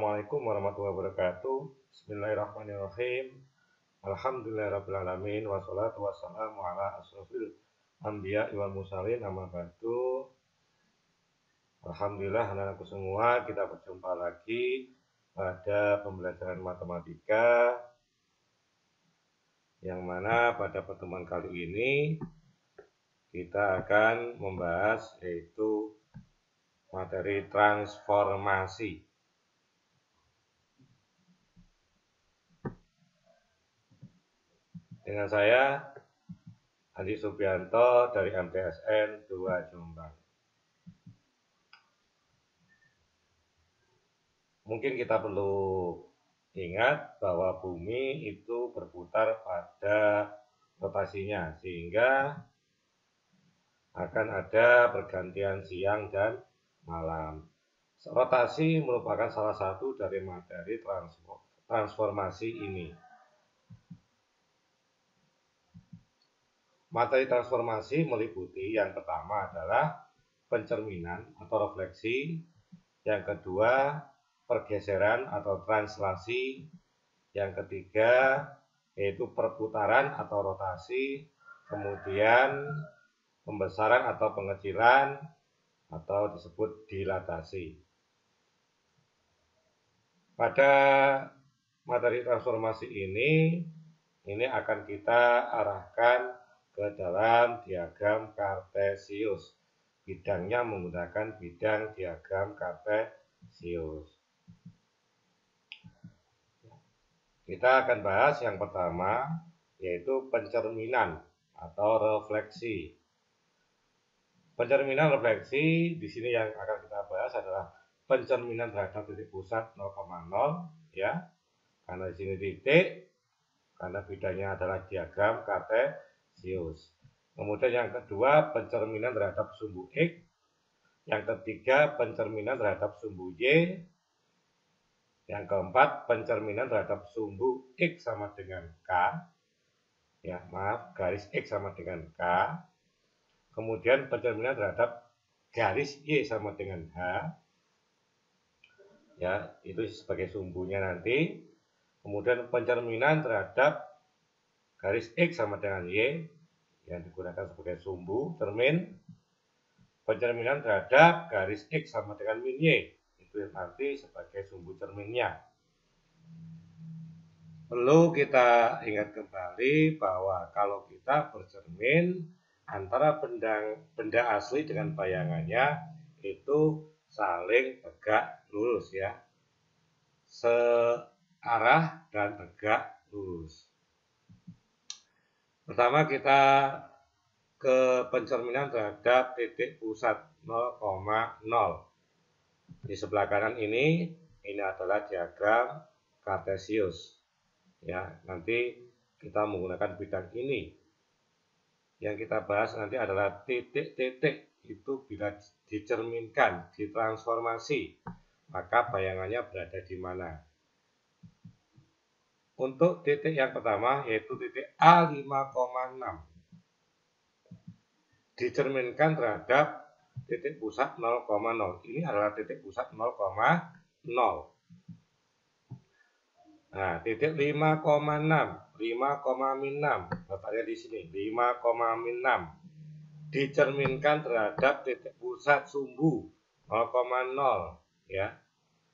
Assalamualaikum warahmatullahi wabarakatuh. Bismillahirrahmanirrahim. Alhamdulillahirrabbilalamin. Wassalatu wassalamu ala asrofil anbiya wal mursalin, amma ba'du. Alhamdulillah, anak-anakku semua, kita berjumpa lagi pada pembelajaran matematika, yang mana pada pertemuan kali ini kita akan membahas yaitu materi transformasi. Dengan saya Andi Subianto dari MTSN 2 Jombang. Mungkin kita perlu ingat bahwa bumi itu berputar pada rotasinya, sehingga akan ada pergantian siang dan malam. Rotasi merupakan salah satu dari materi transformasi ini. Materi transformasi meliputi yang pertama adalah pencerminan atau refleksi, yang kedua pergeseran atau translasi, yang ketiga yaitu perputaran atau rotasi, kemudian pembesaran atau pengecilan atau disebut dilatasi. Pada materi transformasi ini akan kita arahkan ke dalam diagram kartesius. Bidangnya menggunakan bidang diagram kartesius. Kita akan bahas yang pertama, yaitu pencerminan atau refleksi. Pencerminan refleksi di sini yang akan kita bahas adalah pencerminan terhadap titik pusat 0,0, ya. Karena di sini titik, karena bidangnya adalah diagram kartesius. Kemudian yang kedua, pencerminan terhadap sumbu X. Yang ketiga, pencerminan terhadap sumbu Y. Yang keempat, pencerminan terhadap sumbu X sama dengan K. Ya, maaf, garis X sama dengan K. Kemudian pencerminan terhadap garis Y sama dengan H. Ya, itu sebagai sumbunya nanti. Kemudian pencerminan terhadap garis X sama dengan Y yang digunakan sebagai sumbu cermin. Pencerminan terhadap garis X sama dengan min Y itu nanti sebagai sumbu cerminnya. Perlu kita ingat kembali bahwa kalau kita bercermin antara benda asli dengan bayangannya itu saling tegak lurus, ya, searah dan tegak lurus. Pertama kita ke pencerminan terhadap titik pusat 0,0. Di sebelah kanan ini adalah diagram kartesius. Ya, nanti kita menggunakan bidang ini. Yang kita bahas nanti adalah titik-titik itu bila dicerminkan, ditransformasi, maka bayangannya berada di mana. Untuk titik yang pertama yaitu titik A5,6 dicerminkan terhadap titik pusat 0,0. Ini adalah titik pusat 0,0. Nah, titik 5,6, 5,6 letaknya di sini, 5,6 dicerminkan terhadap titik pusat sumbu 0,0, ya.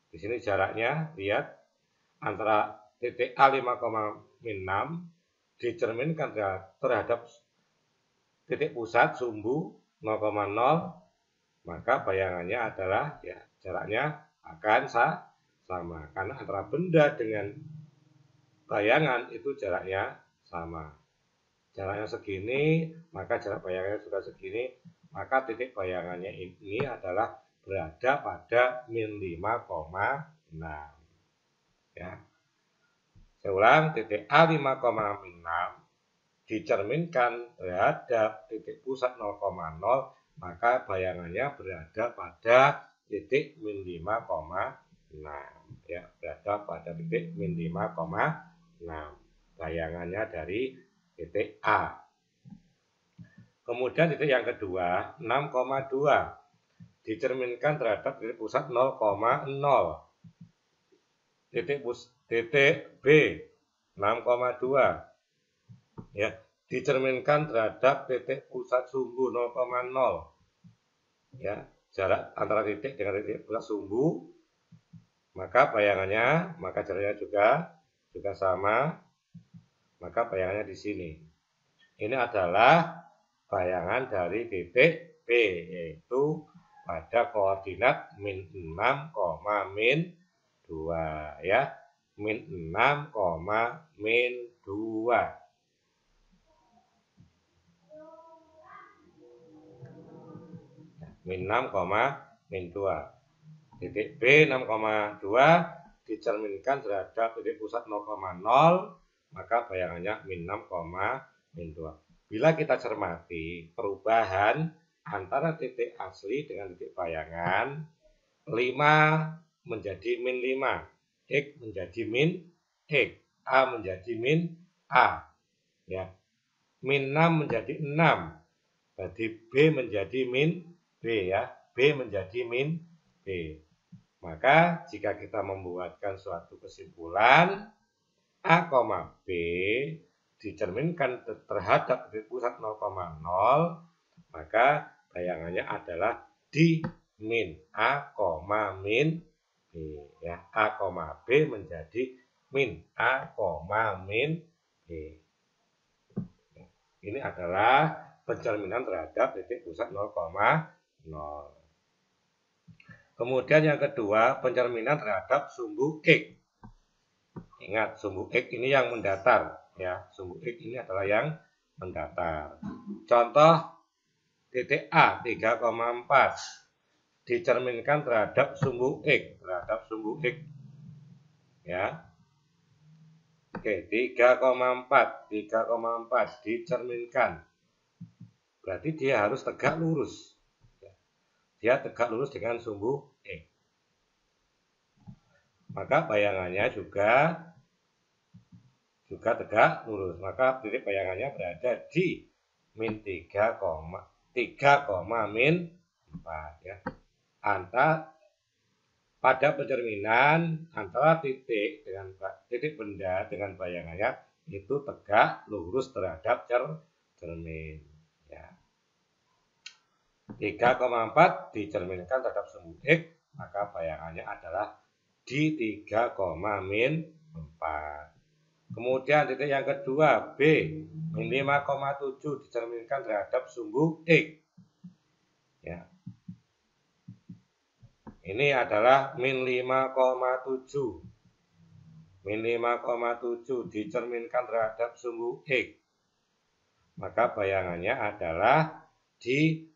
Di sini jaraknya, lihat, antara titik A5,6 dicerminkan terhadap titik pusat sumbu 0,0, maka bayangannya adalah, ya, jaraknya akan sama, karena antara benda dengan bayangan itu jaraknya sama. Jaraknya segini, maka jarak bayangannya juga segini, maka titik bayangannya ini adalah berada pada min 5,6. Ya. Saya ulang, titik A5,6 dicerminkan terhadap titik pusat 0,0, maka bayangannya berada pada titik min 5,6. Ya, berada pada titik min 5,6. Bayangannya dari titik A. Kemudian titik yang kedua, 6,2 dicerminkan terhadap titik pusat 0,0. titik B 6,2 ya, dicerminkan terhadap titik pusat sumbu 0,0 ya, jarak antara titik dengan titik pusat sumbu, maka bayangannya, maka jaraknya juga sama, maka bayangannya di sini. Ini adalah bayangan dari titik B, yaitu pada koordinat min 6, min 2 ya, min 6, min 2. Min 6, min 2. Titik B 6,2 dicerminkan terhadap titik pusat 0,0, maka bayangannya min 6, min 2. Bila kita cermati perubahan antara titik asli dengan titik bayangan, 5 menjadi min 5, X menjadi min X, A menjadi min A. Ya. Min 6 menjadi 6, berarti B menjadi min B ya, B menjadi min B. Maka jika kita membuatkan suatu kesimpulan A, B dicerminkan terhadap titik pusat 0,0, maka bayangannya adalah di min A, min B ya. A, B menjadi min A, min B. Ini adalah pencerminan terhadap titik pusat 0,0. Kemudian yang kedua, pencerminan terhadap sumbu X. Ingat, sumbu X ini yang mendatar ya. Sumbu X ini adalah yang mendatar. Contoh titik A 3,4 dicerminkan terhadap sumbu X, ya. Oke, 3,4 dicerminkan. Berarti dia harus tegak lurus. Dia tegak lurus dengan sumbu X. Maka bayangannya juga tegak lurus. Maka titik bayangannya berada di min 3, min 4 ya. Pada pencerminan antara titik benda dengan bayangannya itu tegak lurus terhadap cermin ya. 3,4 dicerminkan terhadap sumbu X, maka bayangannya adalah di 3, min 4. Kemudian titik yang kedua B min 5,7 dicerminkan terhadap sumbu X ya. Ini adalah min 5,7 dicerminkan terhadap sumbu X, maka bayangannya adalah di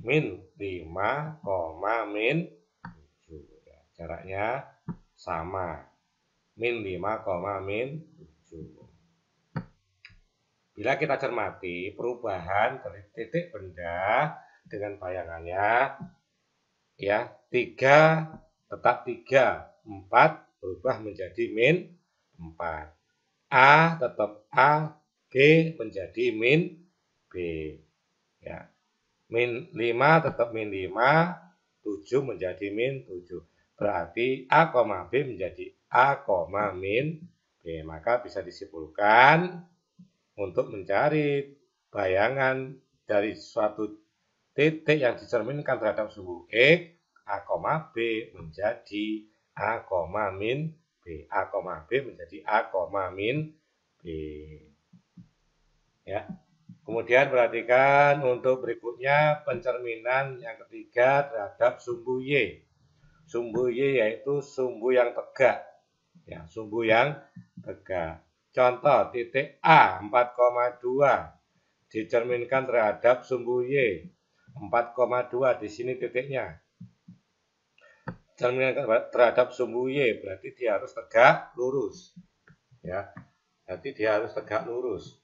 min 5, min 7 ya. Jaraknya sama, min 5, min 7. Bila kita cermati perubahan dari titik benda dengan bayangannya ya, 3 tetap 3, 4 berubah menjadi min 4. A tetap A, B menjadi min B ya. Min 5 tetap min 5, 7 menjadi min 7. Berarti A, B menjadi A, min B. Maka bisa disimpulkan untuk mencari bayangan dari suatu titik yang dicerminkan terhadap sumbu X, A, B menjadi A, min B. A, B menjadi A, min B. Ya. Kemudian perhatikan untuk berikutnya pencerminan yang ketiga terhadap sumbu Y. Sumbu Y yaitu sumbu yang tegak. Ya, sumbu yang tegak. Contoh titik A 4,2 dicerminkan terhadap sumbu Y. 4,2 di sini titiknya. Cerminkan terhadap sumbu Y berarti dia harus tegak lurus. Ya. Berarti dia harus tegak lurus.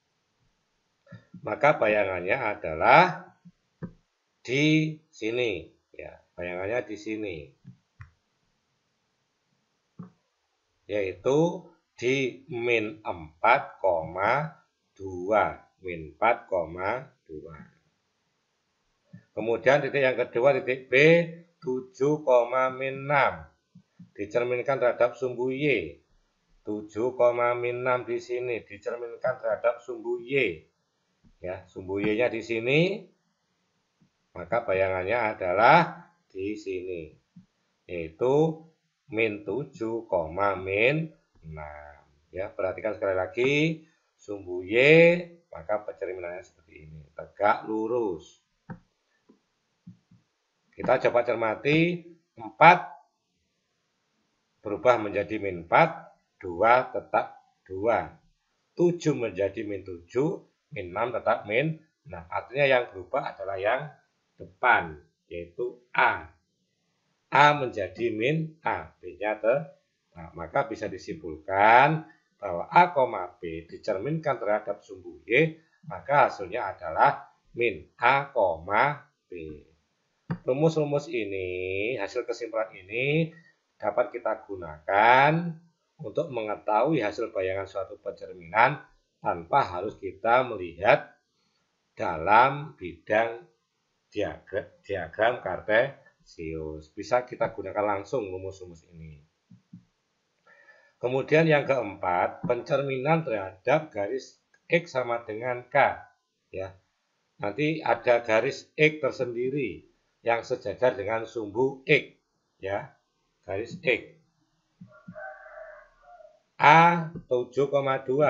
Maka bayangannya adalah di sini ya, bayangannya di sini, yaitu di min 4,2, min 4,2. Kemudian titik yang kedua titik B 7, min 6 dicerminkan terhadap sumbu Y. 7, min 6 di sini dicerminkan terhadap sumbu Y. Ya, sumbu Y-nya di sini, maka bayangannya adalah di sini, yaitu min 7, min 6. Ya, perhatikan sekali lagi, sumbu Y, maka pencerminannya seperti ini, tegak lurus. Kita coba cermati, 4 berubah menjadi min 4, 2 tetap 2. 7 menjadi min 7, min 6 tetap min 6. Artinya yang berubah adalah yang depan, yaitu A. A menjadi min A, B-nya tetap. Nah, maka bisa disimpulkan bahwa A, B dicerminkan terhadap sumbu Y, maka hasilnya adalah min A, B. Rumus-rumus ini, hasil kesimpulan ini dapat kita gunakan untuk mengetahui hasil bayangan suatu pencerminan tanpa harus kita melihat dalam bidang diagram kartesius. Bisa kita gunakan langsung rumus-rumus ini. Kemudian yang keempat, pencerminan terhadap garis X sama dengan K. Ya, nanti ada garis X tersendiri yang sejajar dengan sumbu X. Ya, garis X. A 7,2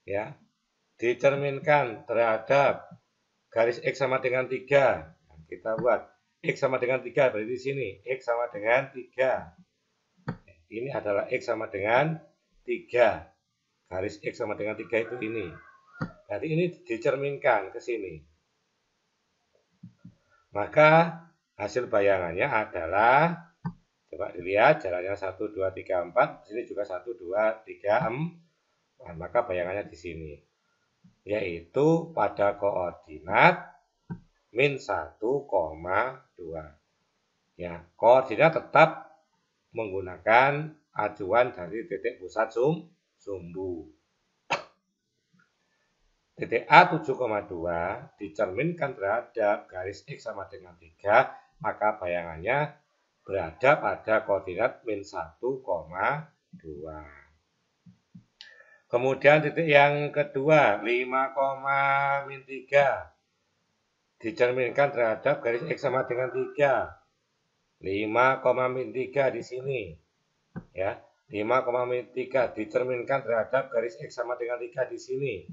ya, dicerminkan terhadap garis X sama dengan 3. Nah, kita buat X sama dengan 3 berarti di sini X sama dengan 3. Ini adalah X sama dengan 3. Garis X sama dengan 3 itu ini. Jadi ini dicerminkan ke sini. Maka hasil bayangannya adalah, coba dilihat jaraknya 1, 2, 3, 4. Di sini juga 1, 2, 3, 4. Nah, maka bayangannya di sini. Yaitu pada koordinat min 1,2. Ya, koordinat tetap menggunakan acuan dari titik pusat sumbu. Titik A 7,2 dicerminkan terhadap garis X sama dengan 3, maka bayangannya berada pada koordinat min 1,2. Kemudian titik yang kedua, 5, min 3 dicerminkan terhadap garis X sama dengan 3. 5, min 3 di sini. Ya, 5, min 3 dicerminkan terhadap garis X sama dengan 3 di sini.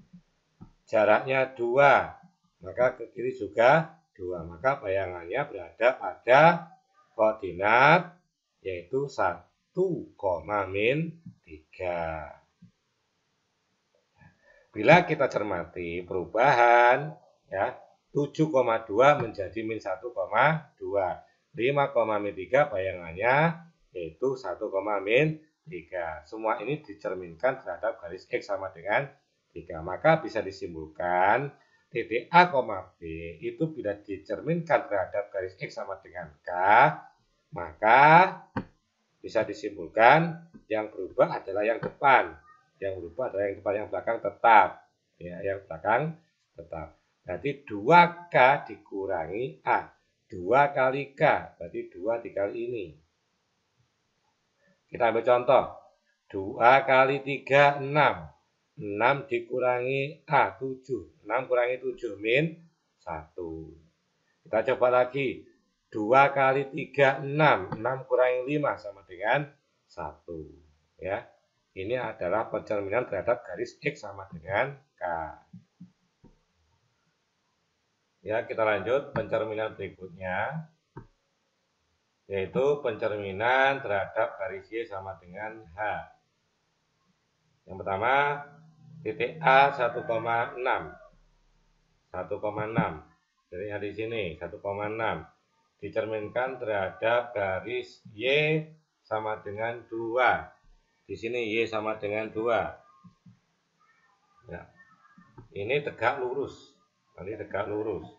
Jaraknya 2, maka ke kiri juga 2. Maka bayangannya berada pada koordinat yaitu 1, min 3. Bila kita cermati perubahan, ya, 7,2 menjadi min 1,2. 5, min 3 bayangannya yaitu 1, min 3. Semua ini dicerminkan terhadap garis X sama dengan 3. Maka bisa disimpulkan titik A, B itu bila dicerminkan terhadap garis X sama dengan K, maka bisa disimpulkan yang berubah adalah yang depan. Yang berubah adalah yang depan, yang belakang tetap. Ya, yang belakang tetap. Berarti 2K dikurangi A. 2 kali K, berarti 2 dikali ini. Kita ambil contoh. 2 kali 3, 6. 6 dikurangi A, 7. 6 kurangi 7, min 1. Kita coba lagi. 2 kali 3, 6. 6 kurangi 5 sama dengan 1. Ya. Ini adalah pencerminan terhadap garis X sama dengan K. Ya, kita lanjut pencerminan berikutnya, yaitu pencerminan terhadap garis Y sama dengan H. Yang pertama, titik A 1,6. 1,6. Jadi di sini 1,6 dicerminkan terhadap garis Y sama dengan 2. Di sini Y sama dengan 2. Ya. Ini tegak lurus. Nanti tegak lurus.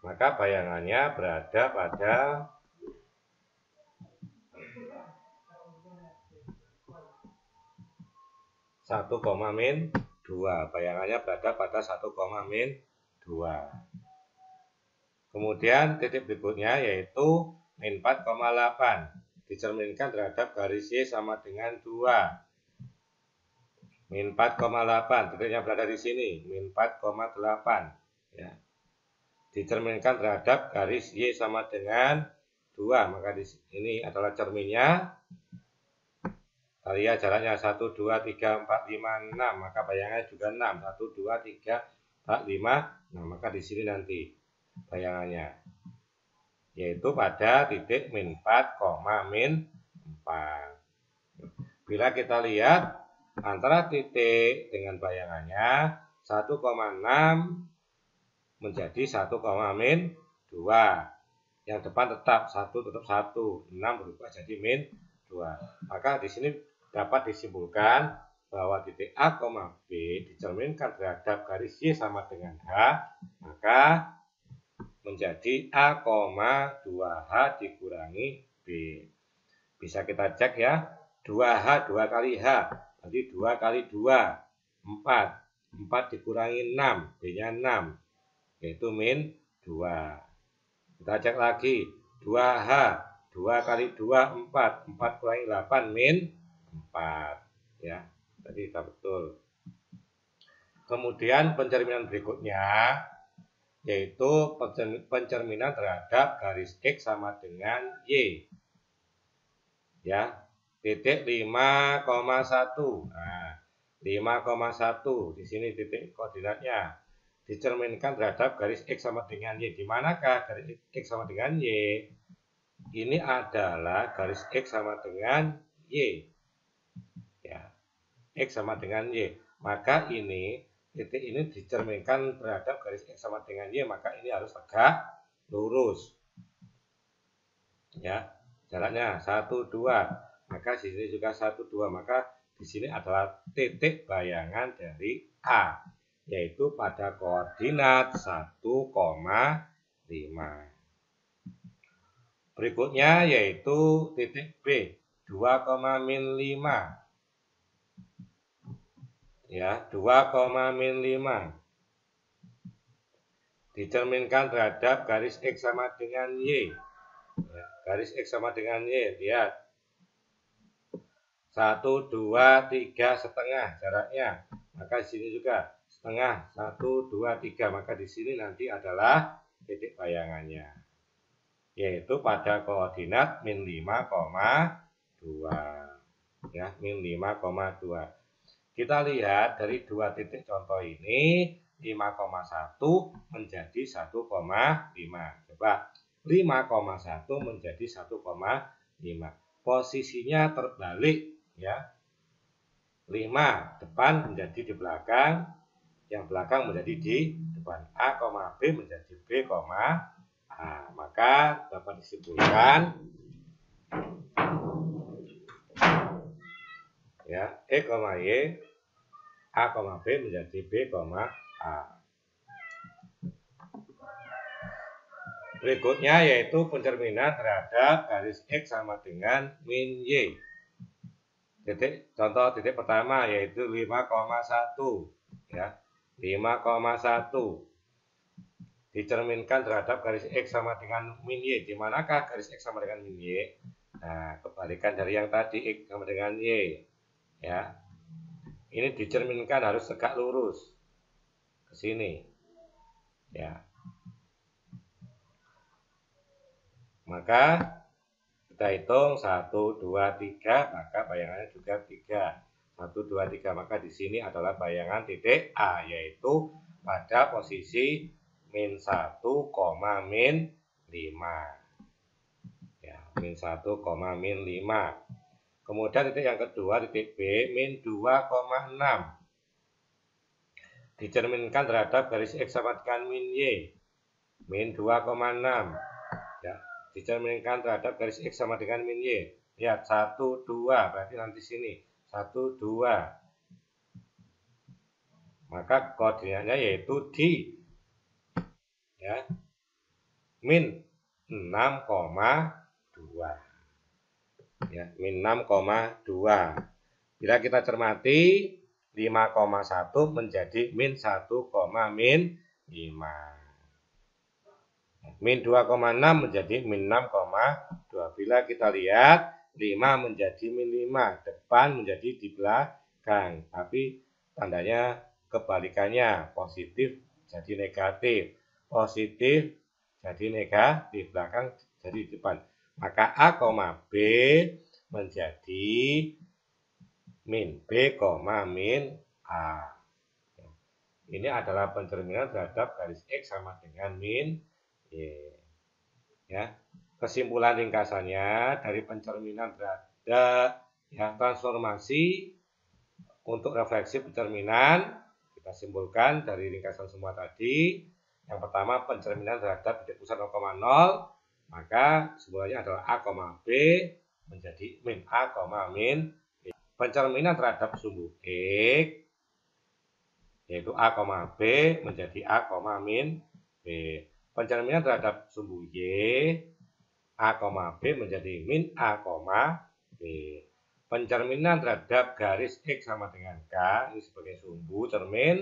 Maka bayangannya berada pada min 2. Bayangannya berada pada 1, min 2. Kemudian titik berikutnya yaitu min 4,8 dicerminkan terhadap garis Y sama dengan 2. Min 4,8 titiknya berada di sini, min 4,8 ya. Dicerminkan terhadap garis Y sama dengan 2, maka di sini adalah cerminnya. Kita lihat jaraknya 1, 2, 3, 4, 5, 6, maka bayangannya juga 6. 1, 2, 3, 4, 5. Nah, maka di sini nanti bayangannya yaitu pada titik min 4, min 4. Bila kita lihat antara titik dengan bayangannya 1,6 menjadi 1, min 2. Yang depan tetap 1 tetap 1, 6 berubah jadi min 2. Maka di sini dapat disimpulkan bahwa titik A, B dicerminkan terhadap garis Y sama dengan H, maka menjadi A, 2H dikurangi B. Bisa kita cek ya, 2H 2 kali H, berarti 2 kali 2, 4. 4 dikurangi 6, B-nya 6, yaitu min 2. Kita cek lagi, 2H, 2 kali 2, 4. 4 kurangi 8, min 4. Ya, tadi kita betul. Kemudian pencerminan berikutnya yaitu pencerminan terhadap garis X sama dengan Y. Ya, titik 5,1. Nah, 5,1 di sini titik koordinatnya dicerminkan terhadap garis X sama dengan Y. Di manakah garis X sama dengan Y? Ini adalah garis X sama dengan Y. Ya, X sama dengan Y. Maka ini titik ini dicerminkan terhadap garis X sama dengan Y, maka ini harus tegak lurus. Ya, jaraknya 1, 2. Maka di sini juga 1, 2. Maka di sini adalah titik bayangan dari A, yaitu pada koordinat 1,5. Berikutnya yaitu titik B, 2,5. Ya, 2,5 dicerminkan terhadap garis X sama dengan Y. Ya, garis X sama dengan Y, lihat 1, 2, 3 setengah jaraknya, maka di sini juga setengah, 1, 2, 3, maka di sini nanti adalah titik bayangannya, yaitu pada koordinat min 5,2. Ya, min 5,2. Kita lihat dari dua titik contoh ini, 5,1 menjadi 1,5. Coba 5,1 menjadi 1,5. Posisinya terbalik ya. 5 depan menjadi di belakang, yang belakang menjadi di depan. A, B menjadi B, A. Maka dapat disimpulkan ya, E, Y, A, B menjadi B, A. Berikutnya yaitu pencerminan terhadap garis X sama dengan min Y. Contoh titik pertama yaitu 5,1 ya. 5,1 dicerminkan terhadap garis X sama dengan min Y. Di manakah garis X sama dengan min Y? Nah, kebalikan dari yang tadi, X sama dengan Y. Ya, ini dicerminkan harus tegak lurus ke sini. Ya, maka kita hitung 1, 2, 3, maka bayangannya juga 3. 1, 2, 3, maka di sini adalah bayangan titik A, yaitu pada posisi min 1, min 5. Ya, min 1, min 5. Kemudian titik yang kedua, titik B, min 2,6. Dicerminkan terhadap garis X sama dengan min Y. Min 2,6. Ya, dicerminkan terhadap garis X sama dengan min Y. Lihat, 1, 2. Berarti nanti sini. 1, 2. Maka koordinatnya yaitu di ya, min 6,2. Ya, min 6,2. Bila kita cermati 5,1 menjadi min 1, min 5. Min 2,6 menjadi min 6,2. Bila kita lihat 5 menjadi min 5, depan menjadi di belakang. Tapi tandanya kebalikannya, positif jadi negatif, positif jadi negatif, belakang jadi depan. Maka A, B menjadi min B, min A. Ini adalah pencerminan terhadap garis X sama dengan min Y. Ya, kesimpulan ringkasannya dari pencerminan terhadap transformasi untuk refleksi pencerminan kita simpulkan dari ringkasan semua tadi. Yang pertama, pencerminan terhadap titik pusat 0,0, maka simpulannya adalah A, B menjadi min A, min B. Pencerminan terhadap sumbu X yaitu A, B menjadi A, min B. Pencerminan terhadap sumbu Y A, B menjadi min A, B. Pencerminan terhadap garis X sama dengan K ini sebagai sumbu cermin,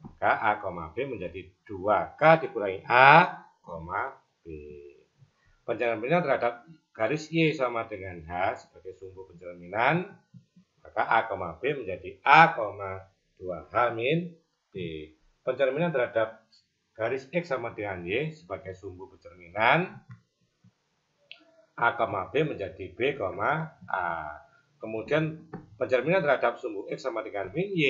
maka A, B menjadi 2K dikurangi A, B. Pencerminan terhadap garis Y sama dengan H sebagai sumbu pencerminan, maka A, B menjadi A, 2H min B. Pencerminan terhadap garis X sama dengan Y sebagai sumbu pencerminan, A, B menjadi B, A. Kemudian pencerminan terhadap sumbu X sama dengan min Y,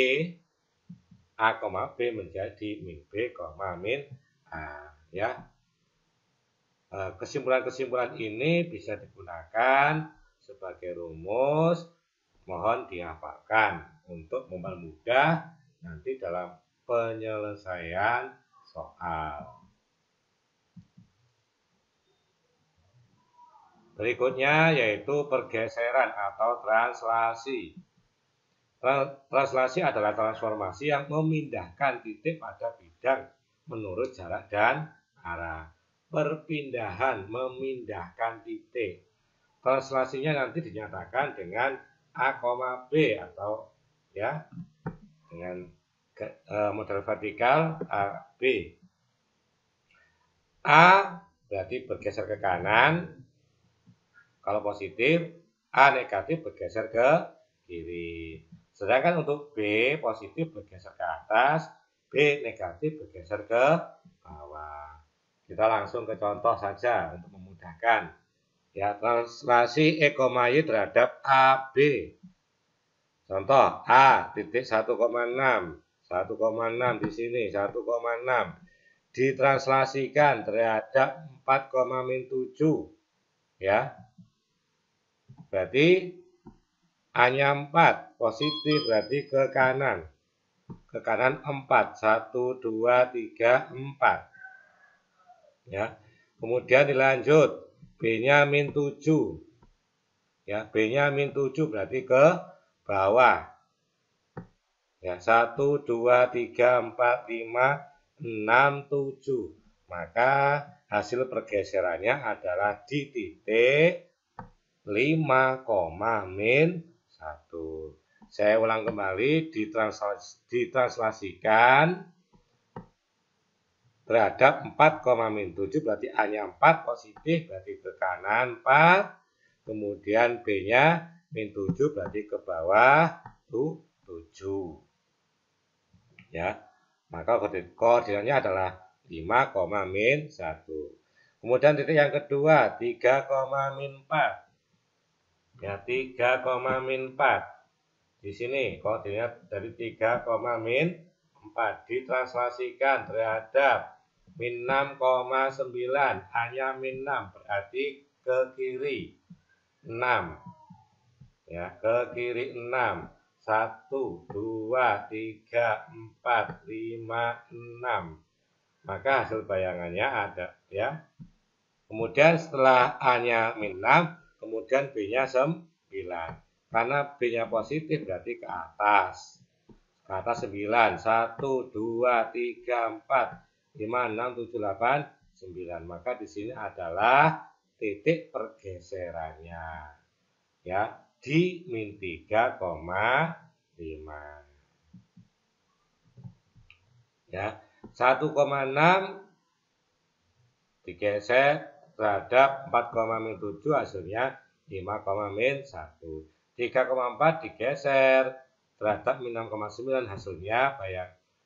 A, B menjadi min B, min A. Ya. Kesimpulan-kesimpulan ini bisa digunakan sebagai rumus, mohon dihafalkan untuk mempermudah nanti dalam penyelesaian soal. Berikutnya yaitu pergeseran atau translasi. Translasi adalah transformasi yang memindahkan titik pada bidang menurut jarak dan arah. Perpindahan, memindahkan titik. Translasinya nanti dinyatakan dengan A, B atau ya dengan model vertikal A, B. A berarti bergeser ke kanan. Kalau positif, A negatif bergeser ke kiri. Sedangkan untuk B positif bergeser ke atas, B negatif bergeser ke bawah. Kita langsung ke contoh saja untuk memudahkan. Ya, translasi E, Y terhadap AB. Contoh A titik 1,6, 1,6 di sini 1,6 ditranslasikan terhadap 4,7 ya. Berarti A-nya 4 positif berarti ke kanan. Ke kanan 4, 1 2 3 4. Ya. Kemudian dilanjut B-nya min 7. Ya, B-nya min 7 berarti ke bawah. Ya, 1 2 3 4 5 6 7. Maka hasil pergeserannya adalah di titik 5, min 1. Saya ulang kembali, ditranslasikan terhadap 4,-7 berarti A-nya 4 positif berarti ke kanan 4, kemudian B-nya min 7 berarti ke bawah 7. Ya. Maka koordinatnya adalah 5, min 1. Kemudian titik yang kedua 3, min 4. Ya, 3, min 4. Di sini koordinat dari 3, min 4 ditranslasikan terhadap min 6,9. A-nya min 6 berarti ke kiri 6. Ya, ke kiri 6. 1 2 3 4 5 6. Maka hasil bayangannya ada ya. Kemudian setelah A-nya min 6, kemudian B-nya 9. Karena B-nya positif berarti ke atas. Ke atas 9. 1 2 3 4 5 6 7 8 9. Maka di sini adalah titik pergeserannya. Ya, di min 3,5. Ya, 1,6 digeser terhadap 4,-7 hasilnya 5,-1. 3,4 digeser terhadap min 6,9 hasilnya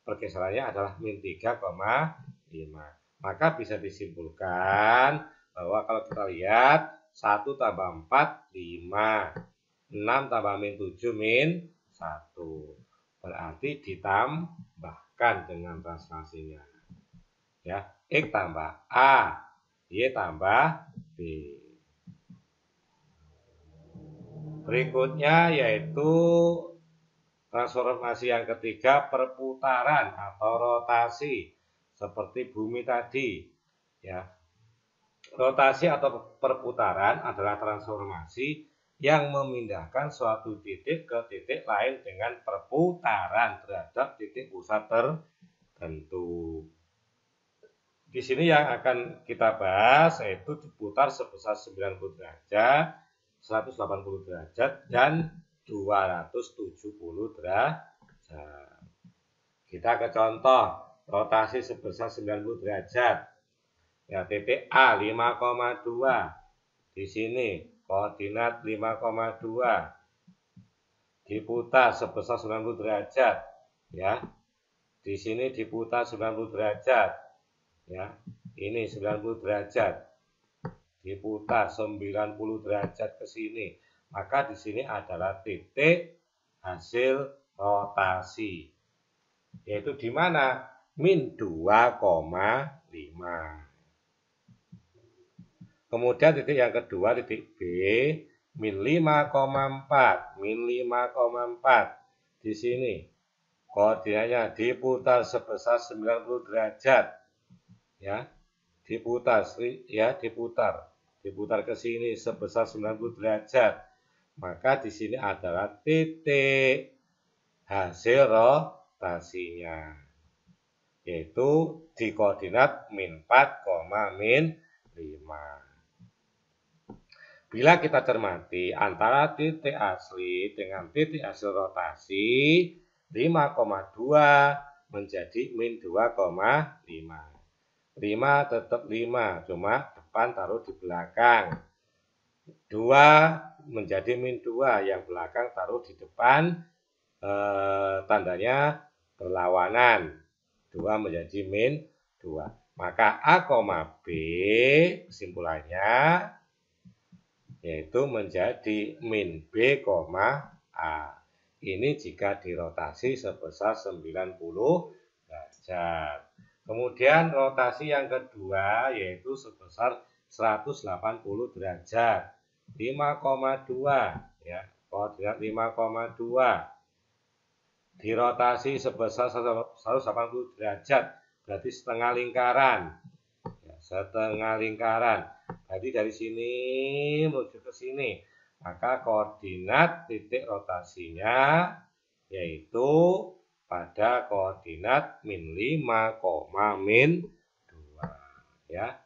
pergeserannya adalah min 3,5. Maka bisa disimpulkan bahwa kalau kita lihat 1 tambah 4 5, 6 tambah min 7 min 1. Berarti ditambahkan dengan transformasinya. Ya, X tambah A, Y tambah B. Berikutnya yaitu transformasi yang ketiga, perputaran atau rotasi seperti bumi tadi. Ya, rotasi atau perputaran adalah transformasi yang memindahkan suatu titik ke titik lain dengan perputaran terhadap titik pusat tertentu. Di sini yang akan kita bahas yaitu diputar sebesar 90 derajat, 180 derajat, dan 270 derajat. Kita ke contoh rotasi sebesar 90 derajat. Ya, titik A 5,2. Di sini koordinat 5,2. Diputar sebesar 90 derajat. Ya. Di sini diputar 90 derajat. Ya, ini 90 derajat. Diputar 90 derajat ke sini. Maka di sini adalah titik hasil rotasi. Yaitu di mana? Min 2,5. Kemudian titik yang kedua, titik B, min 5,4. Min 5,4. Di sini koordinatnya diputar sebesar 90 derajat. Ya, diputar ke sini sebesar 90 derajat. Maka di sini adalah titik hasil rotasinya, yaitu di koordinat min 4, min 5. Bila kita cermati antara titik asli dengan titik hasil rotasi 5,2 menjadi min 2,5. 5 tetap 5, cuma depan taruh di belakang. 2 menjadi min 2, yang belakang taruh di depan, tandanya berlawanan. 2 menjadi min 2. Maka A, B kesimpulannya yaitu menjadi min B, A. Ini jika dirotasi sebesar 90 derajat. Kemudian rotasi yang kedua yaitu sebesar 180 derajat. 5,2 ya, koordinat 5,2. Dirotasi sebesar 180 derajat, berarti setengah lingkaran. Ya, setengah lingkaran. Jadi dari sini menuju ke sini. Maka koordinat titik rotasinya yaitu pada koordinat min 5, min 2 ya.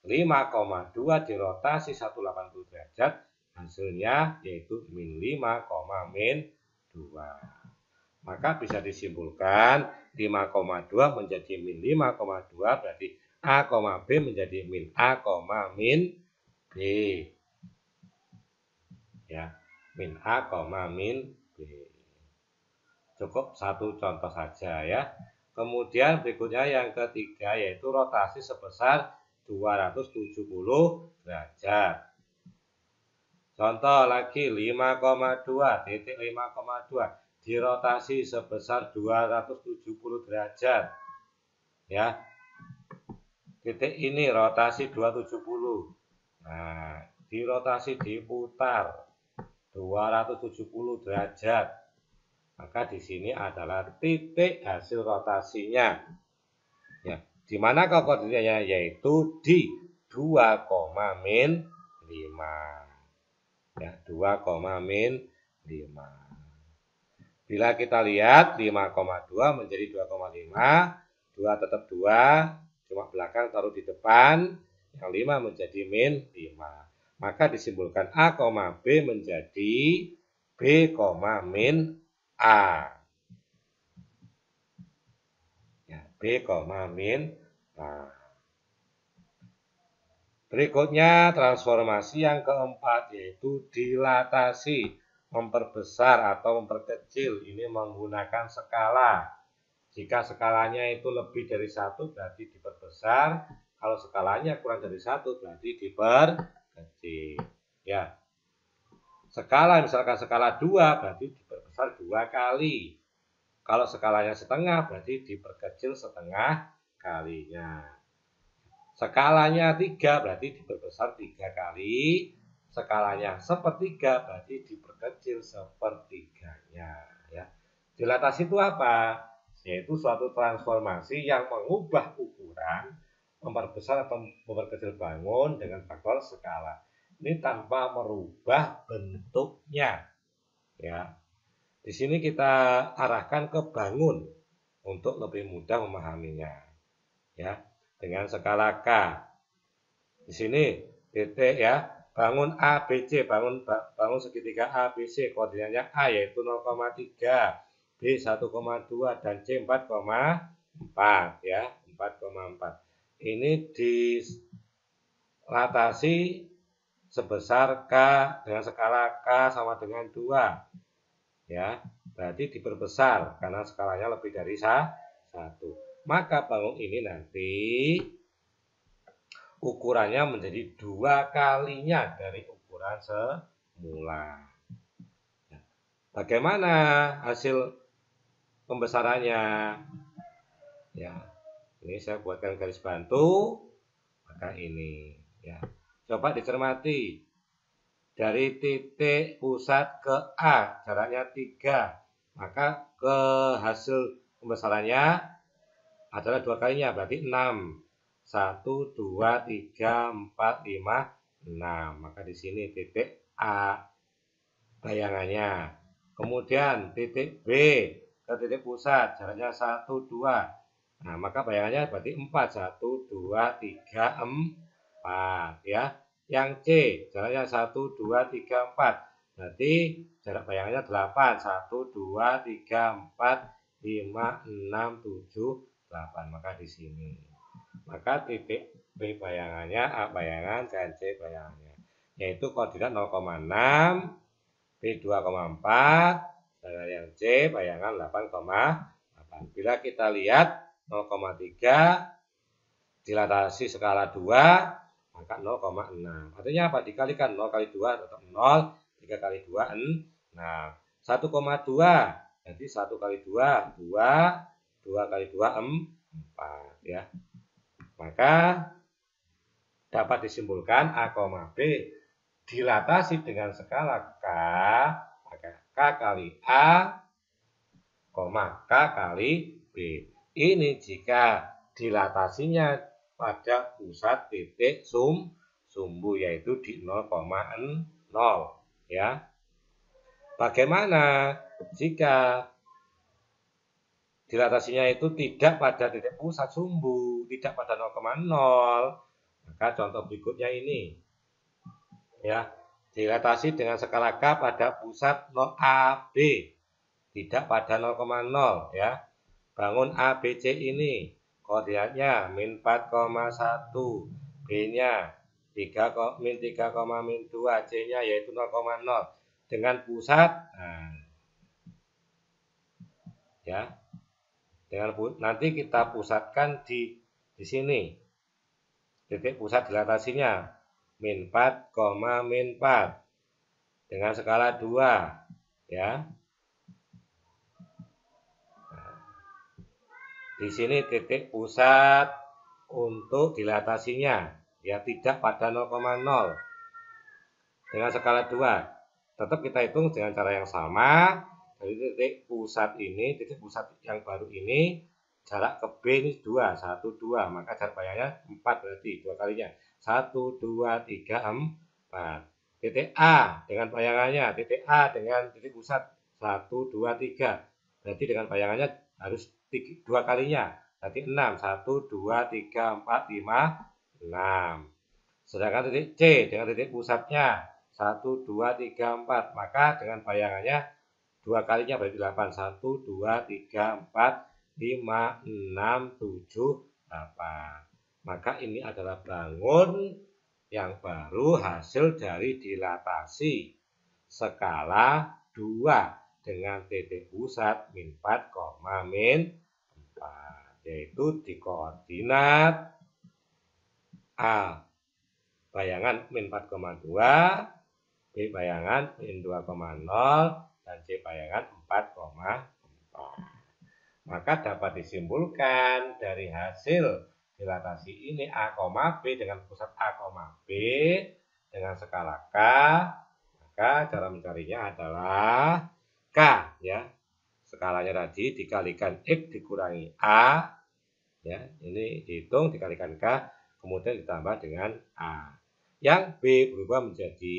5,2 dirotasi 180 derajat, hasilnya yaitu min 5, min 2. Maka bisa disimpulkan 5,2 menjadi min 5,2 berarti A, B menjadi min A, min B. Ya, min A, min B. Cukup satu contoh saja ya. Kemudian berikutnya yang ketiga yaitu rotasi sebesar 270 derajat. Contoh lagi 5,2, titik 5,2 dirotasi sebesar 270 derajat. Ya. Titik ini rotasi 270. Nah, dirotasi diputar 270 derajat. Maka di sini adalah titik hasil rotasinya. Ya, di mana koordinatnya yaitu di 2, min 5. Ya, 2, min 5. Bila kita lihat 5,2 menjadi 2,5, 2 tetap 2, cuma belakang taruh di depan, yang 5 menjadi min 5. Maka disimpulkan A, B menjadi B, min A. Ya, B, min A. Berikutnya transformasi yang keempat yaitu dilatasi, memperbesar atau memperkecil. Ini menggunakan skala. Jika skalanya itu lebih dari 1 berarti diperbesar, kalau skalanya kurang dari 1 berarti diperkecil. Ya. Skala misalkan skala 2 berarti diperbesar 2 kali. Kalau skalanya setengah berarti diperkecil setengah kalinya. Skalanya 3 berarti diperbesar 3 kali. Skalanya sepertiga berarti diperkecil sepertiganya. Ya. Dilatasi itu apa? Yaitu suatu transformasi yang mengubah ukuran, memperbesar atau memperkecil bangun dengan faktor skala. Ini tanpa merubah bentuknya. Ya. Di sini kita arahkan ke bangun untuk lebih mudah memahaminya. Ya. Dengan skala K. Di sini titik ya, bangun ABC, bangun segitiga ABC, koordinatnya A yaitu 0,3, B 1,2 dan C 4,4 ya, 4,4. Ini dilatasi sebesar K dengan skala K sama dengan 2. Ya, berarti diperbesar karena skalanya lebih dari 1. Maka bangun ini nanti ukurannya menjadi 2 kalinya dari ukuran semula. Bagaimana hasil pembesarannya? Ya, ini saya buatkan garis bantu. Maka ini, ya. Coba dicermati. Dari titik pusat ke A, jaraknya 3. Maka ke hasil pembesarannya adalah 2 kalinya, berarti 6. 1, 2, 3, 4, 5, 6. Maka di sini titik A bayangannya. Kemudian titik B ke titik pusat, jaraknya 1, 2. Nah, maka bayangannya berarti 4. 1, 2, 3, 4. Ya. Yang C, jaraknya 1, 2, 3, 4. Berarti jarak bayangannya 8. 1, 2, 3, 4, 5, 6, 7, 8. Maka di sini. Maka titik B bayangannya, A bayangan, dan C bayangannya. Yaitu koordinat 0,6, B 2,4, dan yang C bayangan 8,8. Bila kita lihat 0,3 dilatasi skala 2, maka 0,6. Artinya apa? Dikalikan 0 kali 2 tetap 0, 3 kali 2, 6. 1,2, jadi 1 kali 2, 2, 2 kali 2, 4. Ya. Maka dapat disimpulkan A, B dilatasi dengan skala K, maka K kali A, K kali B. Ini jika dilatasinya pada pusat titik sumbu yaitu di 0,0 ya. Bagaimana jika dilatasinya itu tidak pada titik pusat sumbu, tidak pada 0,0? Maka contoh berikutnya ini. Ya, dilatasi dengan skala K pada pusat 0AB, tidak pada 0,0 ya. Bangun ABC ini koordinatnya min 4,1, B-nya min 3, min 2, C-nya yaitu 0,0 dengan pusat ya. Nanti kita pusatkan di sini. Titik pusat dilatasinya min 4, min 4 dengan skala 2 ya. Di sini titik pusat untuk dilatasinya ya tidak pada 0,0 dengan skala 2. Tetap kita hitung dengan cara yang sama. Dari titik pusat ini, titik pusat yang baru ini, jarak ke B ini 2, 1, 2. Maka jarak bayangannya 4 berarti 2 kalinya. 1, 2, 3, 4. Titik A dengan bayangannya, titik A dengan titik pusat 1, 2, 3. Berarti dengan bayangannya harus 2 kalinya. Berarti 6, 1, 2, 3, 4, 5, 6. Sedangkan titik C dengan titik pusatnya 1, 2, 3, 4. Maka dengan bayangannya 2 kalinya berarti 8. 1, 2, 3, 4, 5, 6, 7, 8. Maka ini adalah bangun yang baru hasil dari dilatasi skala 2 dengan titik pusat min 4, min 4, yaitu di koordinat A bayangan min 4,2, B bayangan min 2,0, dan C bayangan 4,4. Maka dapat disimpulkan dari hasil dilatasi ini A, B dengan pusat A, B dengan skala K, maka cara mencarinya adalah K ya. Skalanya tadi dikalikan X dikurangi A ya, ini dihitung dikalikan K kemudian ditambah dengan A. Yang B berubah menjadi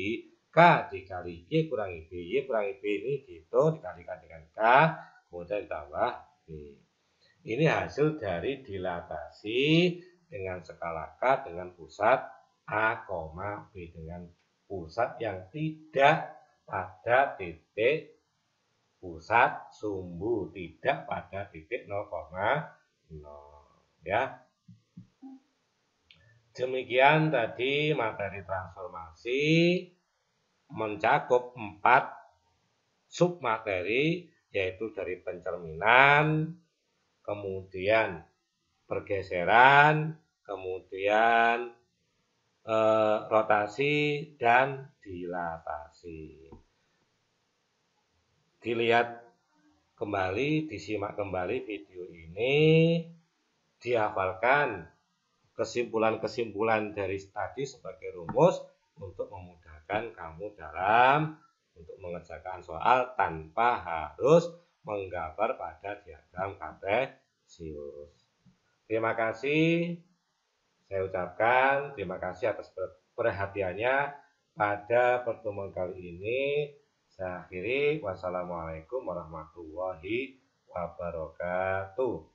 K dikali Y kurangi B. Y kurangi B ini dihitung dikalikan dengan K kemudian ditambah B. Ini hasil dari dilatasi dengan skala K dengan pusat A, B dengan pusat yang tidak pada titik pusat sumbu, tidak pada titik 0,0 ya. Demikian tadi materi transformasi mencakup 4 submateri, yaitu dari pencerminan, kemudian pergeseran, kemudian rotasi dan dilatasi. Dilihat kembali, disimak kembali video ini, dihafalkan kesimpulan-kesimpulan dari tadi sebagai rumus untuk memudahkan kamu dalam untuk mengerjakan soal tanpa harus menggambar pada diagram kartesius. Terima kasih. Saya ucapkan terima kasih atas perhatiannya pada pertemuan kali ini. Saya akhiri. Wassalamualaikum warahmatullahi wabarakatuh.